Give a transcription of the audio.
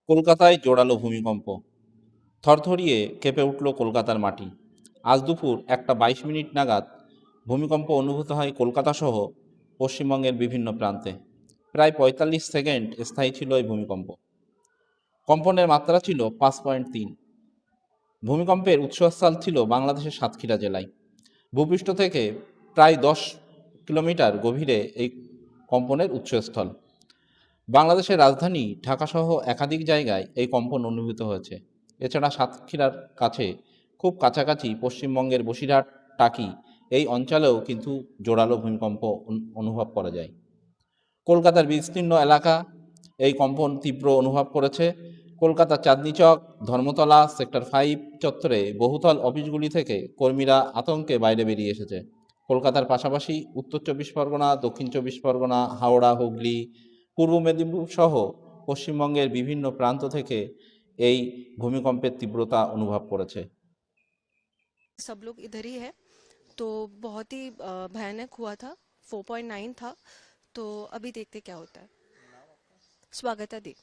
কলকাতায় জোরালো ভূমিকম্প, থরথরিয়ে কেঁপে উঠল কলকাতার মাটি। আজ দুপুর 1:22 নাগাদ ভূমিকম্প অনুভূত হয় কলকাতাসহ পশ্চিমবঙ্গের বিভিন্ন প্রান্তে। প্রায় 45 সেকেন্ড স্থায়ী ছিল এই ভূমিকম্প। কম্পনের মাত্রা ছিল 5.3। ভূমিকম্পের উৎসস্থল ছিল বাংলাদেশের সাতক্ষীরা জেলায়। ভূপৃষ্ঠ থেকে প্রায় 10 কিলোমিটার গভীরে এই কম্পনের উৎসস্থল। বাংলাদেশের রাজধানী ঢাকাসহ একাধিক জায়গায় এই কম্পন অনুভূত হয়েছে। এছাড়া সাতক্ষীরার কাছে খুব কাছাকাছি পশ্চিমবঙ্গের বসিরহাট, টাকি এই অঞ্চলেও কিন্তু জোরালো ভূমিকম্প অনুভব করা যায়। কলকাতার বিস্তীর্ণ এলাকা এই কম্পন তীব্র অনুভব করেছে। কলকাতার চাঁদনী চক, ধর্মতলা, সেক্টর 5 চত্বরে বহুতল অফিসগুলি থেকে কর্মীরা আতঙ্কে বাইরে বেরিয়ে এসেছে। কলকাতার পাশাপাশি উত্তর 24 পরগনা, দক্ষিণ 24 পরগনা, হাওড়া, হুগলি, পূর্ব মেদিনীপুর সহ পশ্চিমবঙ্গের বিভিন্ন প্রান্ত থেকে এই ভূমিকম্পের তীব্রতা অনুভব করেছে। सब लोग इधर ही है। तो बहुत ही भयानक हुआ था। 4.9 था। तो अभी देखते क्या होता है। स्वागता दी।